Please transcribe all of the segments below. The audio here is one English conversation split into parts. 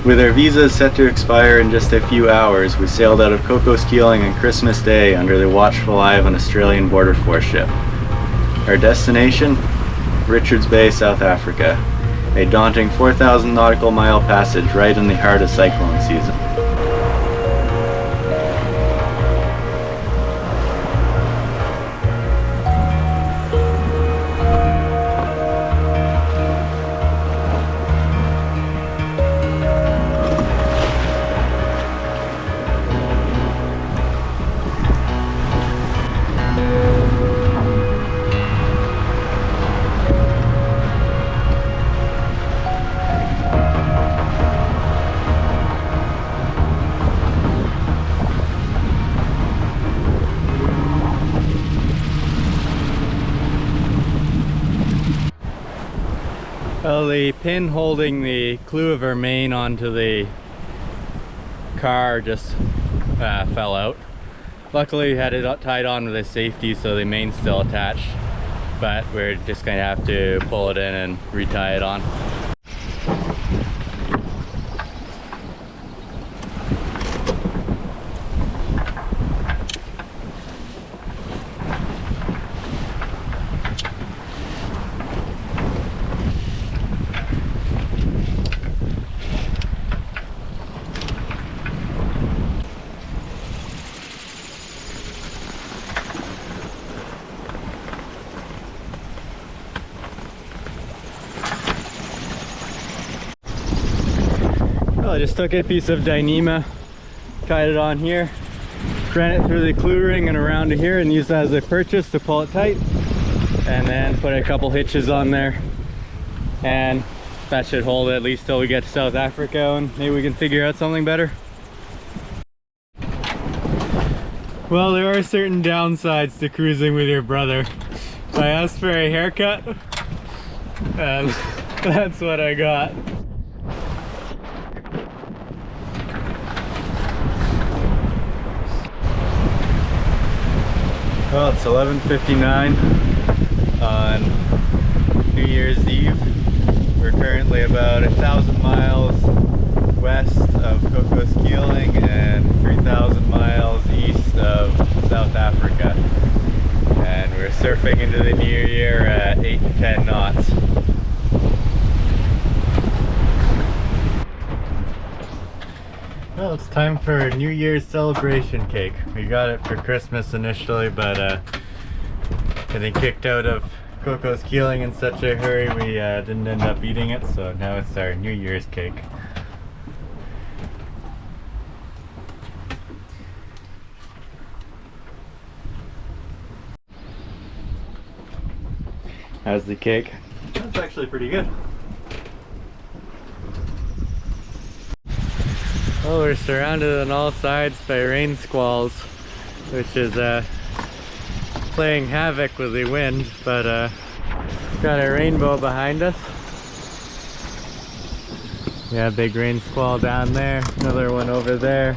With our visas set to expire in just a few hours, we sailed out of Cocos Keeling on Christmas Day under the watchful eye of an Australian Border Force ship. Our destination? Richards Bay, South Africa. A daunting 4,000 nautical mile passage right in the heart of cyclone season. Well, the pin holding the clew of our main onto the car just fell out. Luckily we had it tied on with a safety, so the main's still attached, but we're just going to have to pull it in and retie it on. I just took a piece of Dyneema, tied it on here, ran it through the clue ring and around to here, and used that as a purchase to pull it tight, and then put a couple hitches on there, and that should hold it at least till we get to South Africa and maybe we can figure out something better. Well, there are certain downsides to cruising with your brother. I asked for a haircut and that's what I got. Well, it's 11:59 on New Year's Eve. We're currently about 1,000 miles west of Cocos Keeling and 3,000 miles east of South Africa. And we're surfing into the new year at 8 to 10 knots. Well, it's time for New Year's celebration cake. We got it for Christmas initially, but getting kicked out of Cocos Keeling in such a hurry, we didn't end up eating it, so now it's our New Year's cake. How's the cake? That's actually pretty good. Well, we're surrounded on all sides by rain squalls, which is playing havoc with the wind, but got a rainbow behind us. Yeah, big rain squall down there, another one over there,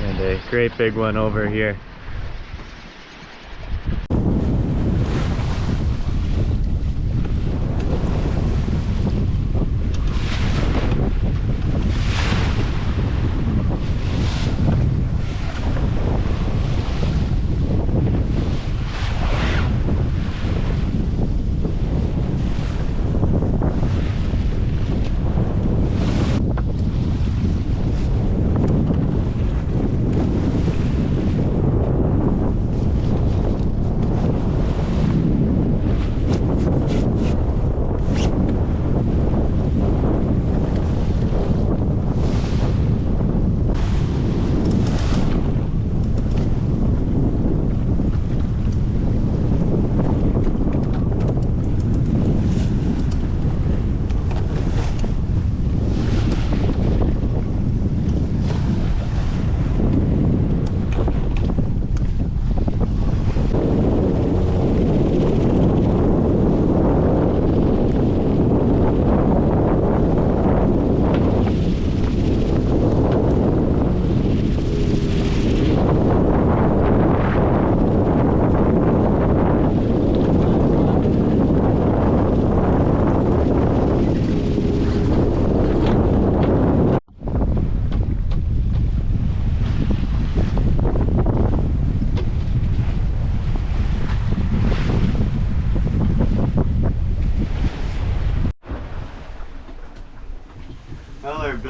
and a great big one over here.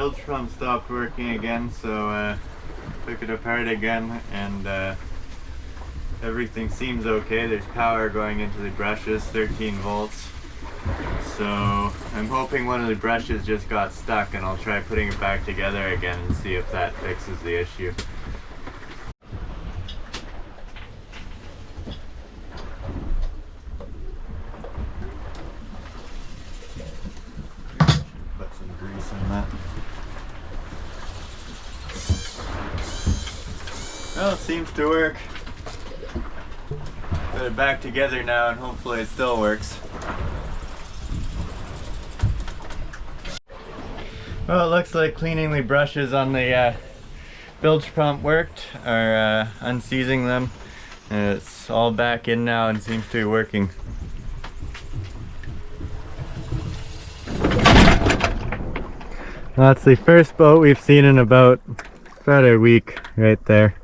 bilge pump stopped working again, so took it apart again, and everything seems okay. There's power going into the brushes, 13 volts. So I'm hoping one of the brushes just got stuck, and I'll try putting it back together again and see if that fixes the issue. Put some grease in that. Well, it seems to work. Put it back together now and hopefully it still works. Well, it looks like cleaning the brushes on the bilge pump worked, or unseizing them. And it's all back in now and seems to be working. That's the first boat we've seen in about a week right there.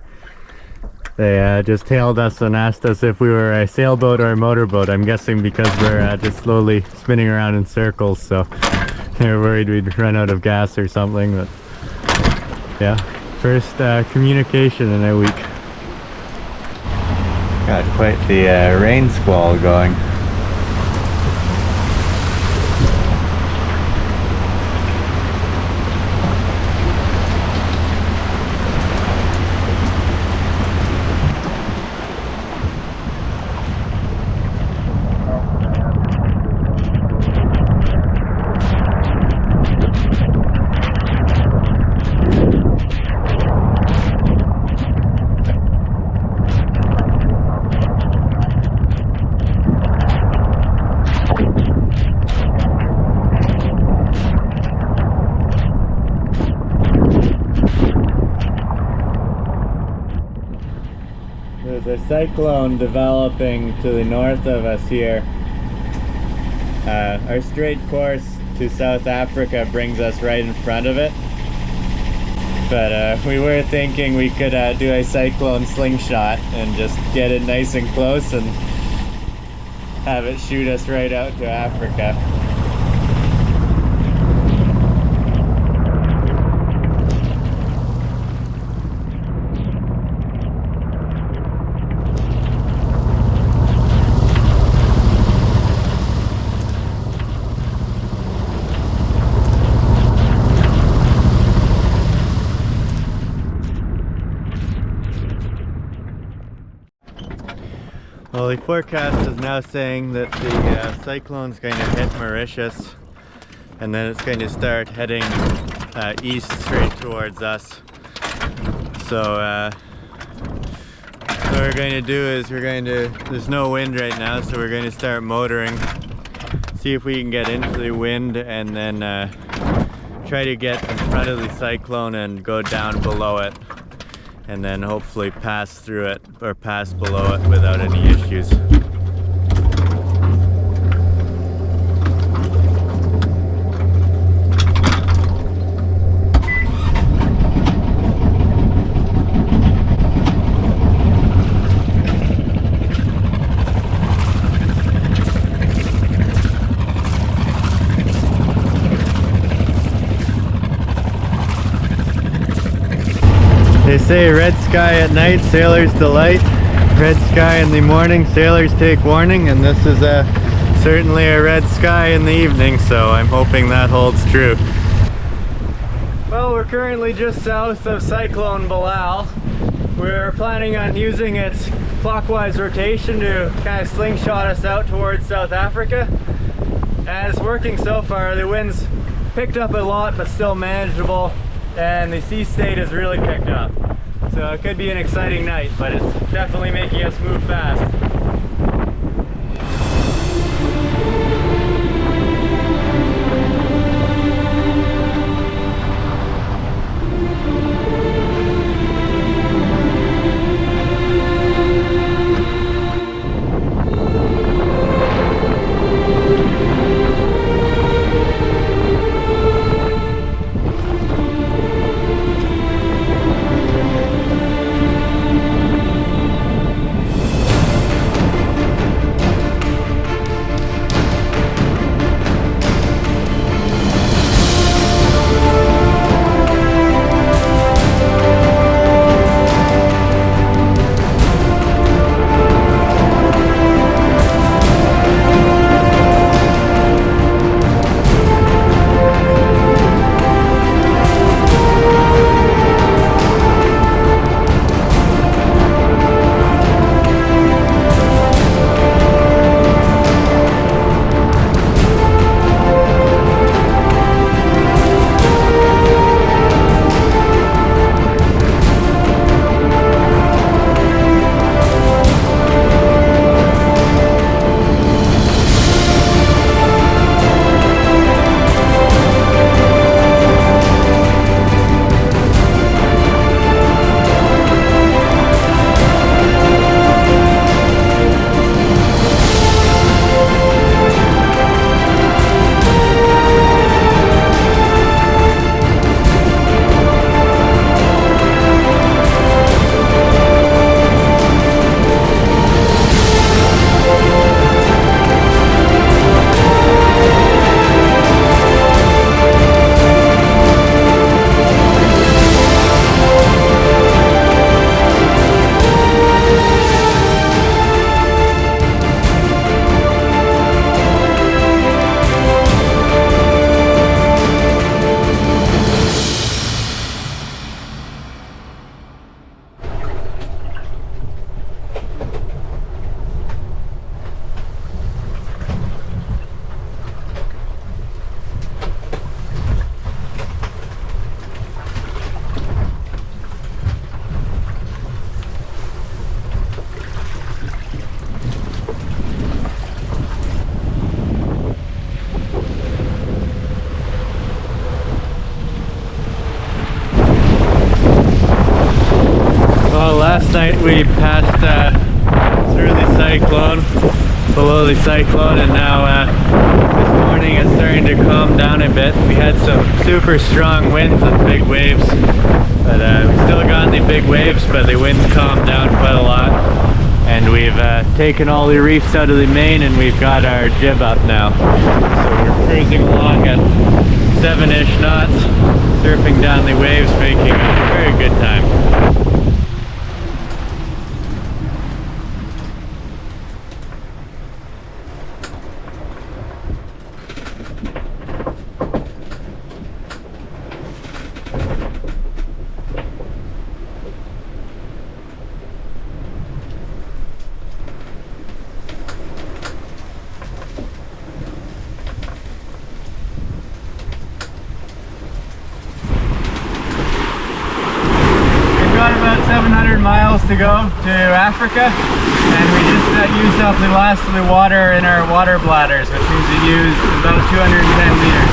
They just hailed us and asked us if we were a sailboat or a motorboat. I'm guessing because we're just slowly spinning around in circles, so they were worried we'd run out of gas or something. But yeah, first communication in a week. Got quite the rain squall going. There's a cyclone developing to the north of us here. Our straight course to South Africa brings us right in front of it. But we were thinking we could do a cyclone slingshot and just get it nice and close and have it shoot us right out to Africa. Well, the forecast is now saying that the cyclone's going to hit Mauritius, and then it's going to start heading east straight towards us. So what we're going to do is there's no wind right now, so we're going to start motoring, see if we can get into the wind, and then try to get in front of the cyclone and go down below it, and then hopefully pass through it or pass below it without any issues. They say red sky at night, sailors delight. Red sky in the morning, sailors take warning, and this is certainly a red sky in the evening, so I'm hoping that holds true. Well, we're currently just south of Cyclone Belal. We're planning on using its clockwise rotation to kind of slingshot us out towards South Africa. And it's working so far. The wind's picked up a lot, but still manageable. And the sea state has really picked up. So it could be an exciting night, but it's definitely making us move fast. cyclone, and now this morning it's starting to calm down a bit. We had some super strong winds and big waves, but we still got the big waves, but the winds calmed down quite a lot. And we've taken all the reefs out of the main, and we've got our jib up now. So we're cruising along at 7-ish knots, surfing down the waves, making a very good time. About 700 miles to go to Africa, and we just used up the last of the water in our water bladders, which means we used about 210 liters.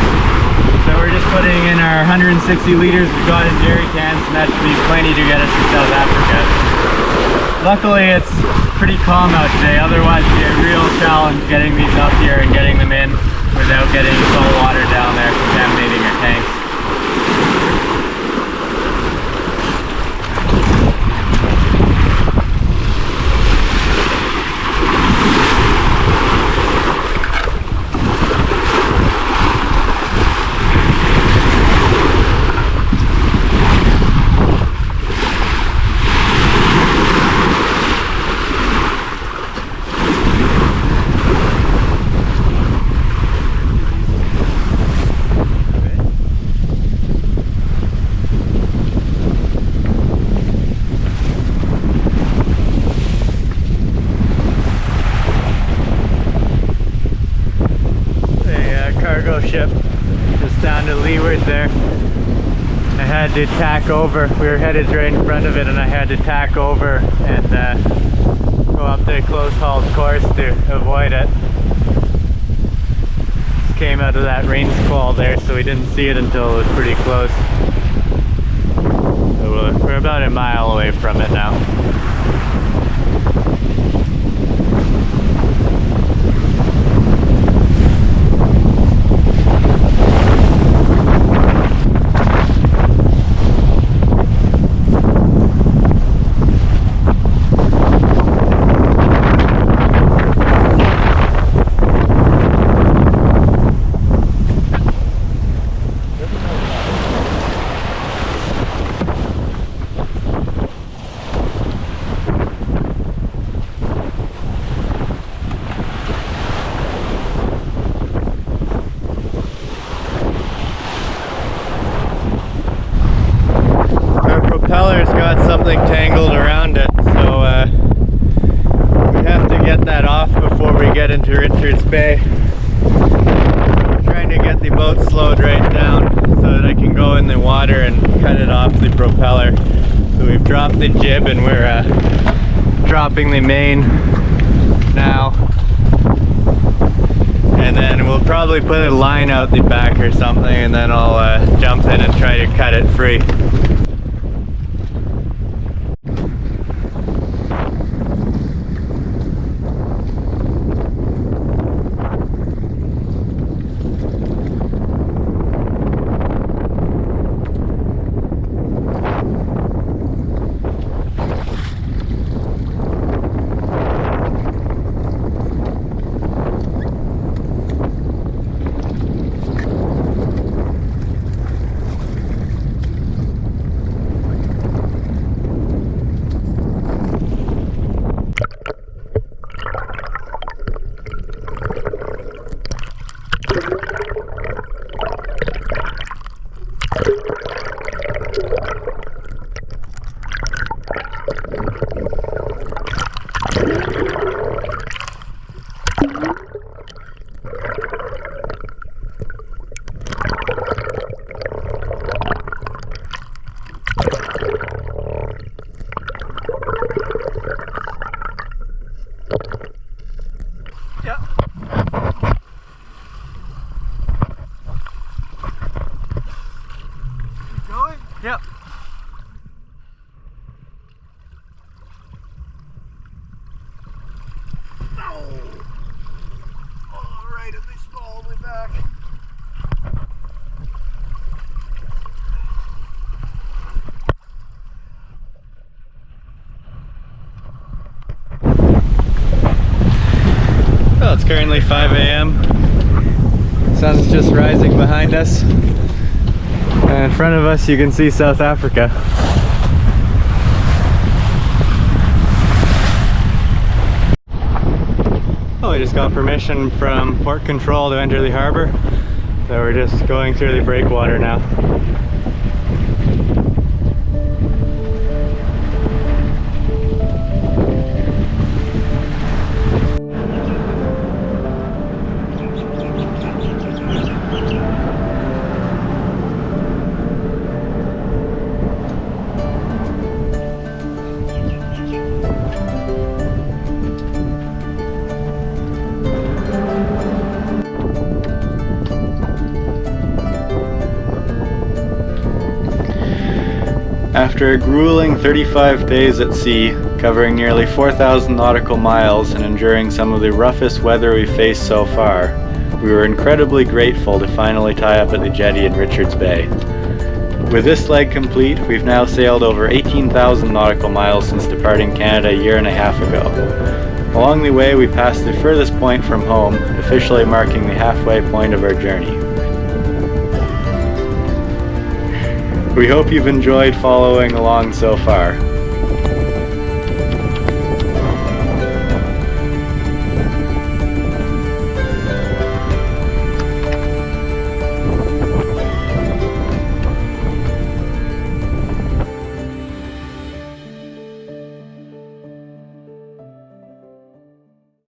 So we're just putting in our 160 liters we've got in jerry cans, and that should be plenty to get us to South Africa. Luckily it's pretty calm out today, otherwise it'd be a real challenge getting these up here and getting them in without getting salt water down there contaminating our tanks. Cargo ship just down to leeward there. I had to tack over. We were headed right in front of it, and I had to tack over and go up the close hauled course to avoid it. Just came out of that rain squall there, so we didn't see it until it was pretty close. So we're about a mile away from it now. Propeller's got something tangled around it, so we have to get that off before we get into Richards Bay. We're trying to get the boat slowed right down so that I can go in the water and cut it off the propeller. So we've dropped the jib and we're dropping the main now. And then we'll probably put a line out the back or something, and then I'll jump in and try to cut it free. back. Well, it's currently 5 a.m. Sun's just rising behind us. And in front of us you can see South Africa. Oh, we just got permission from port control to enter the harbor. So we're just going through the breakwater now. After a grueling 35 days at sea, covering nearly 4,000 nautical miles and enduring some of the roughest weather we've faced so far, we were incredibly grateful to finally tie up at the jetty in Richards Bay. With this leg complete, we've now sailed over 18,000 nautical miles since departing Canada a year and a half ago. Along the way, we passed the furthest point from home, officially marking the halfway point of our journey. We hope you've enjoyed following along so far.